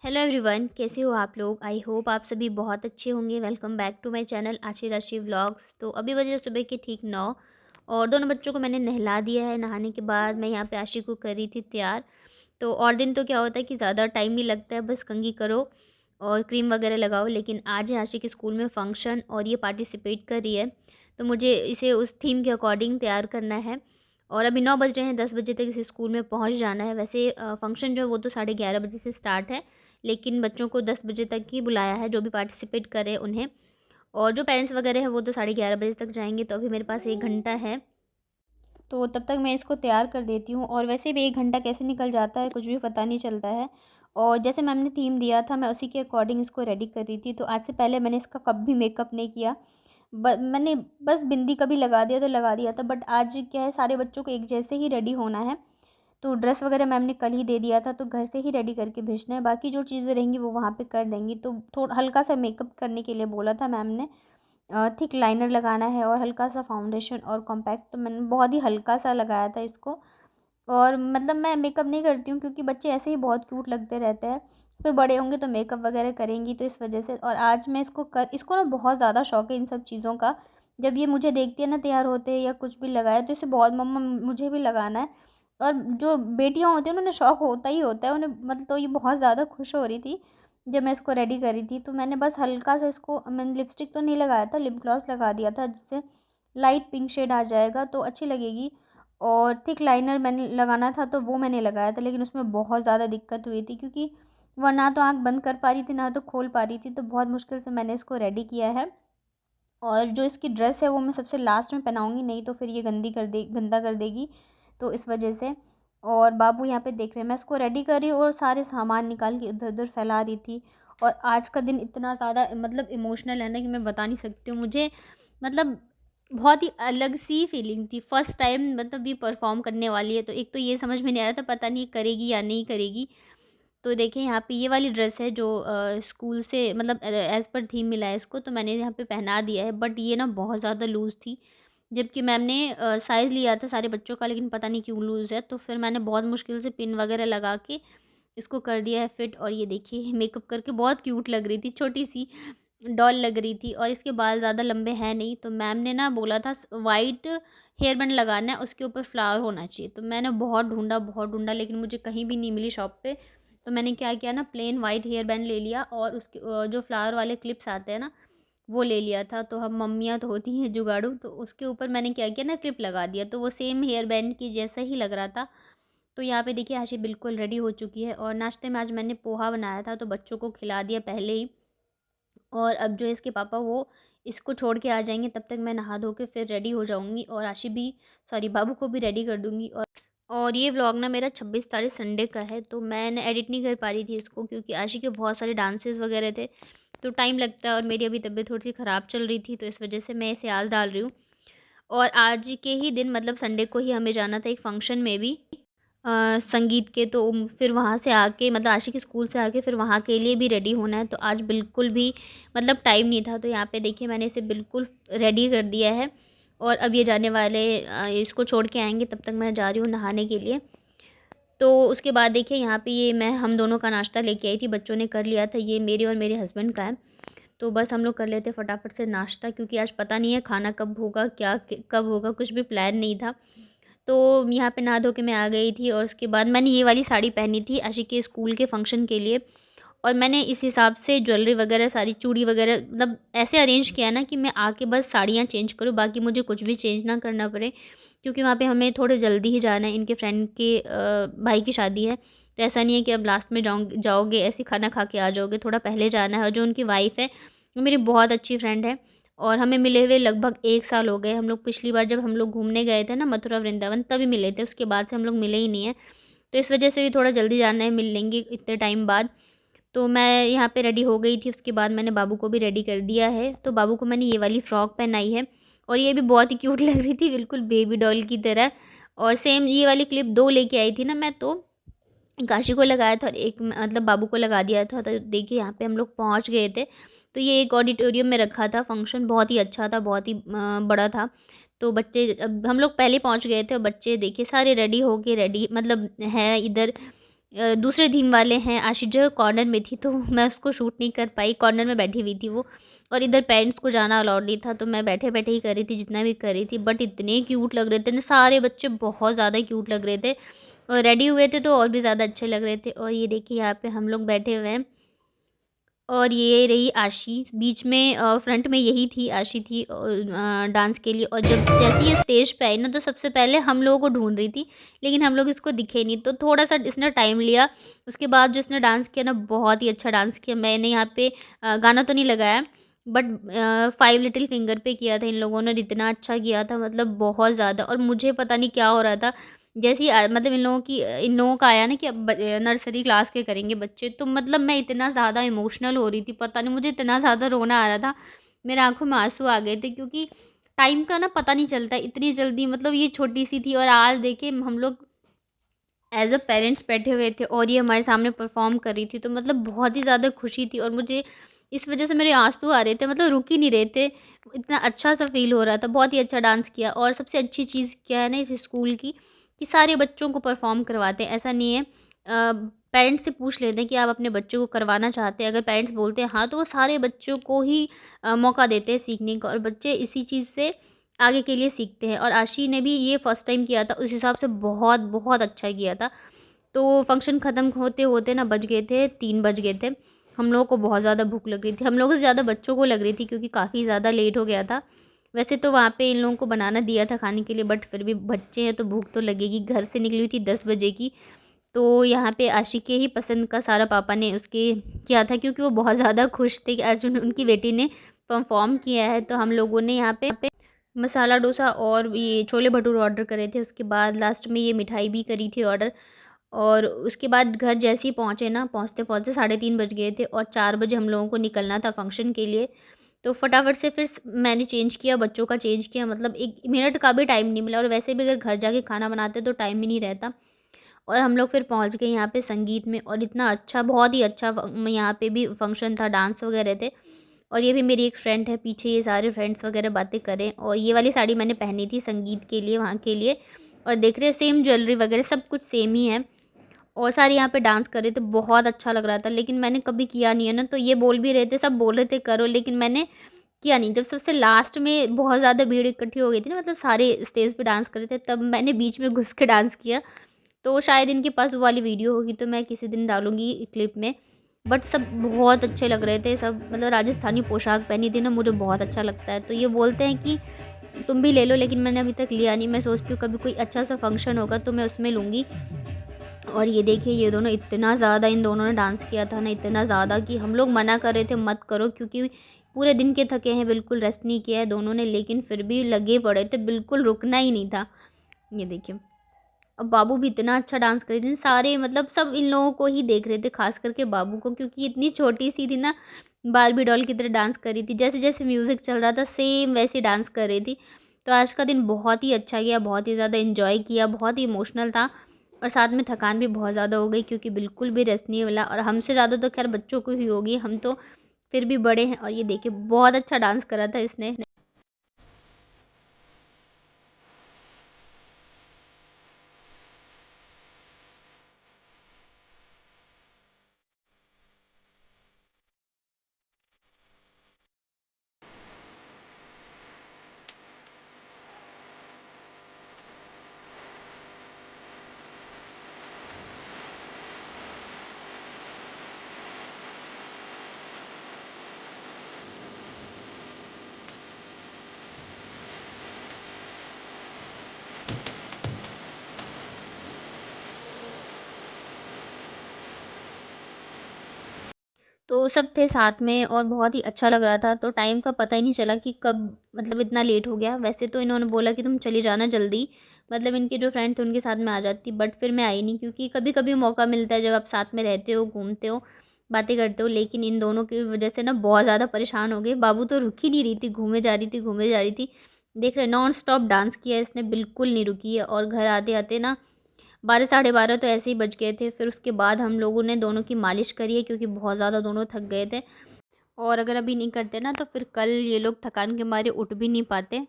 Hello everyone, कैसे हो आप लोग। आई होप आप सभी बहुत अच्छे होंगे। Welcome back to my channel Aashi Rashi vlogs. तो अभी बजे सुबह के ठीक 9 और दोनों बच्चों को मैंने नहला दिया है। नहाने के बाद मैं यहाँ पे आशी को कर रही थी तैयार। तो और दिन तो क्या होता है कि ज़्यादा टाइम नहीं लगता है, बस कंघी करो और क्रीम वगैरह लगाओ। लेकिन आज है आशी के स्कूल में फ़ंक्शन और ये पार्टिसिपेट कर रही है, तो मुझे इसे उस थीम के अकॉर्डिंग तैयार करना है। और अभी 9 बज रहे हैं, 10 बजे तक इसे स्कूल में पहुँच जाना है। वैसे फ़ंक्शन जो है वो तो 11:30 बजे से स्टार्ट है, लेकिन बच्चों को 10 बजे तक ही बुलाया है, जो भी पार्टिसिपेट करें उन्हें। और जो पेरेंट्स वगैरह हैं वो तो 11:30 बजे तक जाएँगे। तो अभी मेरे पास 1 घंटा है, तो तब तक मैं इसको तैयार कर देती हूँ। और वैसे भी 1 घंटा कैसे निकल जाता है कुछ भी पता नहीं चलता है। और जैसे मैम ने थीम दिया था, मैं उसी के अकॉर्डिंग इसको रेडी कर रही थी। तो आज से पहले मैंने इसका कभी मेकअप नहीं किया। मैंने बस बिंदी कभी लगा दिया तो लगा दिया था। बट आज क्या है, सारे बच्चों को एक जैसे ही रेडी होना है। तो ड्रेस वगैरह मैम ने कल ही दे दिया था, तो घर से ही रेडी करके भेजना है। बाकी जो चीज़ें रहेंगी वो वहाँ पे कर देंगी। तो थोड़ा हल्का सा मेकअप करने के लिए बोला था मैम ने। थिक लाइनर लगाना है और हल्का सा फाउंडेशन और कॉम्पैक्ट, तो मैंने बहुत ही हल्का सा लगाया था इसको। और मतलब मैं मेकअप नहीं करती हूँ क्योंकि बच्चे ऐसे ही बहुत क्यूट लगते रहते हैं। फिर बड़े होंगे तो मेकअप वगैरह करेंगी, तो इस वजह से। और आज मैं इसको ना बहुत ज़्यादा शौक है इन सब चीज़ों का। जब ये मुझे देखती है ना तैयार होते या कुछ भी लगाया, तो इसे बहुत, मम्मा मुझे भी लगाना है। और जो बेटियाँ होती हैं उन्हें शौक होता ही होता है उन्हें, मतलब। तो ये बहुत ज़्यादा खुश हो रही थी जब मैं इसको रेडी कर रही थी। तो मैंने बस हल्का सा इसको, मैंने लिपस्टिक तो नहीं लगाया था, लिप ग्लॉस लगा दिया था, जिससे लाइट पिंक शेड आ जाएगा तो अच्छी लगेगी। और थिक लाइनर मैंने लगाना था तो वो मैंने लगाया था, लेकिन उसमें बहुत ज़्यादा दिक्कत हुई थी क्योंकि वह ना तो आँख बंद कर पा रही थी ना तो खोल पा रही थी। तो बहुत मुश्किल से मैंने इसको रेडी किया है। और जो इसकी ड्रेस है वो मैं सबसे लास्ट में पहनाऊँगी, नहीं तो फिर ये गंदा कर देगी, तो इस वजह से। और बाबू यहाँ पे देख रहे हैं, मैं इसको रेडी कर रही हूँ और सारे सामान निकाल के इधर-उधर फैला रही थी। और आज का दिन इतना ज़्यादा मतलब इमोशनल है ना कि मैं बता नहीं सकती हूँ। मुझे मतलब बहुत ही अलग सी फीलिंग थी। फर्स्ट टाइम मतलब ये परफ़ॉर्म करने वाली है, तो एक तो ये समझ में नहीं आ रहा था पता नहीं करेगी या नहीं करेगी। तो देखिए यहाँ पे ये वाली ड्रेस है जो स्कूल से मतलब एज़ पर थीम मिला है इसको, तो मैंने यहाँ पे पहना दिया है। बट ये ना बहुत ज़्यादा लूज़ थी, जबकि मैम ने साइज़ लिया था सारे बच्चों का, लेकिन पता नहीं क्यों लूज़ है। तो फिर मैंने बहुत मुश्किल से पिन वगैरह लगा के इसको कर दिया है फिट। और ये देखिए मेकअप करके बहुत क्यूट लग रही थी, छोटी-सी डॉल लग रही थी। और इसके बाल ज़्यादा लंबे हैं नहीं, तो मैम ने ना बोला था वाइट हेयर बैंड लगाना है, उसके ऊपर फ्लावर होना चाहिए। तो मैंने बहुत ढूँढा, लेकिन मुझे कहीं भी नहीं मिली शॉप पे। तो मैंने क्या किया ना, प्लेन वाइट हेयर बैंड ले लिया और उसके जो फ्लावर वाले क्लिप्स आते हैं ना, वो ले लिया था। तो हम मम्मियाँ तो होती हैं जुगाड़ू, तो उसके ऊपर मैंने क्या किया ना, क्लिप लगा दिया, तो वो सेम हेयर बैंड की जैसा ही लग रहा था। तो यहाँ पे देखिए आशी बिल्कुल रेडी हो चुकी है। और नाश्ते में आज मैंने पोहा बनाया था, तो बच्चों को खिला दिया पहले ही। और अब जो है इसके पापा वो इसको छोड़ के आ जाएँगे, तब तक मैं नहा धो के फिर रेडी हो जाऊँगी और आशी भी, सॉरी, बाबू को भी रेडी कर दूँगी। और ये व्लॉग ना मेरा 26 तारीख संडे का है, तो मैंने एडिट नहीं कर पा रही थी इसको क्योंकि आशी के बहुत सारे डांसेस वगैरह थे, तो टाइम लगता है। और मेरी अभी तबीयत थोड़ी-सी ख़राब चल रही थी, तो इस वजह से मैं इसे आज डाल रही हूँ। और आज के ही दिन मतलब संडे को ही हमें जाना था एक फ़ंक्शन में भी, संगीत के। तो फिर वहाँ से आके मतलब आशी के स्कूल से आके फिर वहाँ के लिए भी रेडी होना है, तो आज बिल्कुल भी मतलब टाइम नहीं था। तो यहाँ पे देखिए मैंने इसे बिल्कुल रेडी कर दिया है। और अब ये जाने वाले इसको छोड़ के आएँगे, तब तक मैं जा रही हूँ नहाने के लिए। तो उसके बाद देखिए यहाँ पे ये मैं हम दोनों का नाश्ता लेके आई थी, बच्चों ने कर लिया था, ये मेरे और मेरे हस्बैंड का है। तो बस हम लोग कर लेते फटाफट से नाश्ता, क्योंकि आज पता नहीं है खाना कब होगा, कब होगा, कुछ भी प्लान नहीं था। तो यहाँ पे नहा धो के मैं आ गई थी और उसके बाद मैंने ये वाली साड़ी पहनी थी आशी के स्कूल के फंक्शन के लिए। और मैंने इस हिसाब से ज्वेलरी वगैरह, सारी चूड़ी वगैरह मतलब ऐसे अरेंज किया ना कि मैं आके बस साड़ियाँ चेंज करूँ, बाकी मुझे कुछ भी चेंज ना करना पड़े। क्योंकि वहाँ पे हमें थोड़े जल्दी ही जाना है, इनके फ्रेंड के भाई की शादी है। तो ऐसा नहीं है कि अब लास्ट में जाओगे ऐसे ही खाना खा के आ जाओगे, थोड़ा पहले जाना है। और जो उनकी वाइफ़ है वो मेरी बहुत अच्छी फ्रेंड है और हमें मिले हुए लगभग 1 साल हो गए। हम लोग पिछली बार जब हम लोग घूमने गए थे ना मथुरा वृंदावन, तभी मिले थे, उसके बाद से हम लोग मिले ही नहीं हैं। तो इस वजह से भी थोड़ा जल्दी जाना है, मिल लेंगे इतने टाइम बाद। तो मैं यहाँ पे रेडी हो गई थी, उसके बाद मैंने बाबू को भी रेडी कर दिया है। तो बाबू को मैंने ये वाली फ्रॉक पहनाई है और ये भी बहुत ही क्यूट लग रही थी, बिल्कुल बेबी डॉल की तरह। और सेम ये वाली क्लिप 2 लेके आई थी ना मैं, तो एक आशी को लगाया था और एक मतलब बाबू को लगा दिया था। तो देखिए यहाँ पे हम लोग पहुँच गए थे। तो ये एक ऑडिटोरियम में रखा था फंक्शन, बहुत ही अच्छा था, बहुत ही बड़ा था। तो बच्चे, अब हम लोग पहले पहुँच गए थे और बच्चे देखिए सारे रेडी हो के रेडी मतलब हैं इधर। दूसरे थीम वाले हैं, आशी जो है कॉर्नर में थी तो मैं उसको शूट नहीं कर पाई, कॉर्नर में बैठी हुई थी वो। और इधर पेरेंट्स को जाना अलाउड नहीं था, तो मैं बैठे-बैठे ही कर रही थी जितना भी कर रही थी। बट इतने क्यूट लग रहे थे ना, सारे बच्चे बहुत ज़्यादा क्यूट लग रहे थे और रेडी हुए थे तो और भी ज़्यादा अच्छे लग रहे थे। और ये देखिए यहाँ पे हम लोग बैठे हुए हैं और ये रही आशी, बीच में फ्रंट में यही थी, आशी थी डांस के लिए। और जब जैसे ये स्टेज पे आई ना, तो सबसे पहले हम लोगों को ढूँढ रही थी, लेकिन हम लोग इसको दिखे नहीं, तो थोड़ा-सा इसने टाइम लिया। उसके बाद जो इसने डांस किया ना, बहुत ही अच्छा डांस किया। मैंने यहाँ पे गाना तो नहीं लगाया, बट 5 लिटिल फिंगर पे किया था इन लोगों ने, और इतना अच्छा किया था, मतलब बहुत ज़्यादा। और मुझे पता नहीं क्या हो रहा था, जैसे ही मतलब इन लोगों का आया ना कि अब नर्सरी क्लास के करेंगे बच्चे, तो मतलब मैं इतना ज़्यादा इमोशनल हो रही थी, पता नहीं मुझे इतना ज़्यादा रोना आ रहा था, मेरे आँखों में आँसू आ गए थे, क्योंकि टाइम का ना पता नहीं चलता इतनी जल्दी। मतलब ये छोटी-सी थी और आज देखिए हम लोग एज़ अ पेरेंट्स बैठे हुए थे और ये हमारे सामने परफ़ॉर्म कर रही थी, तो मतलब बहुत ही ज़्यादा खुशी थी और मुझे इस वज़ह से मेरे आँसू आ रहे थे, मतलब रुक ही नहीं रहे थे। इतना अच्छा-सा फ़ील हो रहा था, बहुत ही अच्छा डांस किया। और सबसे अच्छी चीज़ क्या है ना इस स्कूल की, कि सारे बच्चों को परफ़ॉर्म करवाते हैं, ऐसा नहीं है। पेरेंट्स से पूछ लेते हैं कि आप अपने बच्चों को करवाना चाहते हैं, अगर पेरेंट्स बोलते हैं हाँ, तो वो सारे बच्चों को ही मौका देते हैं सीखने का, और बच्चे इसी चीज़ से आगे के लिए सीखते हैं। और आशी ने भी ये फर्स्ट टाइम किया था, उस हिसाब से बहुत, बहुत अच्छा किया था। तो फंक्शन ख़त्म होते-होते ना बज गए थे 3 बज गए थे। हम लोगों को बहुत ज़्यादा भूख लग रही थी। हम लोगों से ज़्यादा बच्चों को लग रही थी, क्योंकि काफ़ी ज़्यादा लेट हो गया था। वैसे तो वहाँ पे इन लोगों को बनाना दिया था खाने के लिए, बट फिर भी बच्चे हैं तो भूख तो लगेगी। घर से निकली हुई थी 10 बजे की, तो यहाँ पे आशिक़ के ही पसंद का सारा पापा ने उसके किया था, क्योंकि वो बहुत ज़्यादा खुश थे कि आज उनकी बेटी ने परफ़ॉर्म किया है। तो हम लोगों ने यहाँ पे मसाला डोसा और ये छोले भटूरे ऑर्डर करे थे। उसके बाद लास्ट में ये मिठाई भी करी थी ऑर्डर। और उसके बाद घर जैसे ही पहुँचे ना, पहुँचते-पहुँचते 3:30 बज गए थे और 4 बजे हम लोगों को निकलना था फंक्शन के लिए। तो फटाफट से फिर मैंने चेंज किया, बच्चों का चेंज किया, मतलब 1 मिनट का भी टाइम नहीं मिला। और वैसे भी अगर घर जाके खाना बनाते तो टाइम ही नहीं रहता। और हम लोग फिर पहुँच गए यहाँ पे संगीत में, और इतना अच्छा, बहुत ही अच्छा यहाँ पे भी फंक्शन था, डांस वगैरह थे। और ये भी मेरी एक फ्रेंड है, पीछे ये सारे फ्रेंड्स वगैरह बातें कर रहे हैं। और ये वाली साड़ी मैंने पहनी थी संगीत के लिए, वहाँ के लिए। और देख रहे हैं सेम ज्वेलरी वगैरह सब कुछ सेम ही है। और सारे यहाँ पे डांस कर रहे थे, बहुत अच्छा लग रहा था। लेकिन मैंने कभी किया नहीं है ना, तो ये बोल भी रहे थे, सब बोल रहे थे करो, लेकिन मैंने किया नहीं। जब सबसे लास्ट में बहुत ज़्यादा भीड़ इकट्ठी हो गई थी ना, मतलब सारे स्टेज पे डांस कर रहे थे, तब मैंने बीच में घुस के डांस किया। तो शायद इनके पास वो वाली वीडियो होगी, तो मैं किसी दिन डालूँगी क्लिप में। बट सब बहुत अच्छे लग रहे थे, सब मतलब राजस्थानी पोशाक पहनी थी ना, मुझे बहुत अच्छा लगता है। तो ये बोलते हैं कि तुम भी ले लो, लेकिन मैंने अभी तक लिया नहीं। मैं सोचती हूँ कभी कोई अच्छा सा फंक्शन होगा तो मैं उसमें लूँगी। और ये देखिए ये दोनों, इतना ज़्यादा इन दोनों ने डांस किया था ना, इतना ज़्यादा कि हम लोग मना कर रहे थे मत करो, क्योंकि पूरे दिन के थके हैं, बिल्कुल रेस्ट नहीं किया है दोनों ने, लेकिन फिर भी लगे पड़े थे, बिल्कुल रुकना ही नहीं था। ये देखिए, अब बाबू भी इतना अच्छा डांस कर रहे थे, सारे मतलब सब इन लोगों को ही देख रहे थे, खास करके बाबू को, क्योंकि इतनी छोटी-सी थी ना, बार्बी डॉल की तरह डांस कर रही थी। जैसे-जैसे म्यूज़िक चल रहा था सेम वैसे डांस कर रही थी। तो आज का दिन बहुत ही अच्छा गया, बहुत ही ज़्यादा एन्जॉय किया, बहुत ही इमोशनल था। और साथ में थकान भी बहुत ज़्यादा हो गई, क्योंकि बिल्कुल भी रेस्ट नहीं मिला। और हमसे ज़्यादा तो खैर बच्चों को ही होगी, हम तो फिर भी बड़े हैं। और ये देखिए बहुत अच्छा डांस करा था इसने। तो सब थे साथ में और बहुत ही अच्छा लग रहा था, तो टाइम का पता ही नहीं चला कि कब मतलब इतना लेट हो गया। वैसे तो इन्होंने बोला कि तुम चली जाना जल्दी, मतलब इनके जो फ्रेंड थे उनके साथ मैं आ जाती, बट फिर मैं आई नहीं, क्योंकि कभी-कभी मौका मिलता है जब आप साथ में रहते हो, घूमते हो, बातें करते हो। लेकिन इन दोनों की वजह से ना बहुत ज़्यादा परेशान हो गए। बाबू तो रुक ही नहीं रही थी, घूमे जा रही थी, घूमे जा रही थी। देख रहे नॉन स्टॉप डांस किया इसने, बिल्कुल नहीं रुकी है। और घर आते-आते ना 12 साढ़े 12 तो ऐसे ही बज गए थे। फिर उसके बाद हम लोगों ने दोनों की मालिश करी है, क्योंकि बहुत ज़्यादा दोनों थक गए थे। और अगर अभी नहीं करते ना, तो फिर कल ये लोग थकान के मारे उठ भी नहीं पाते।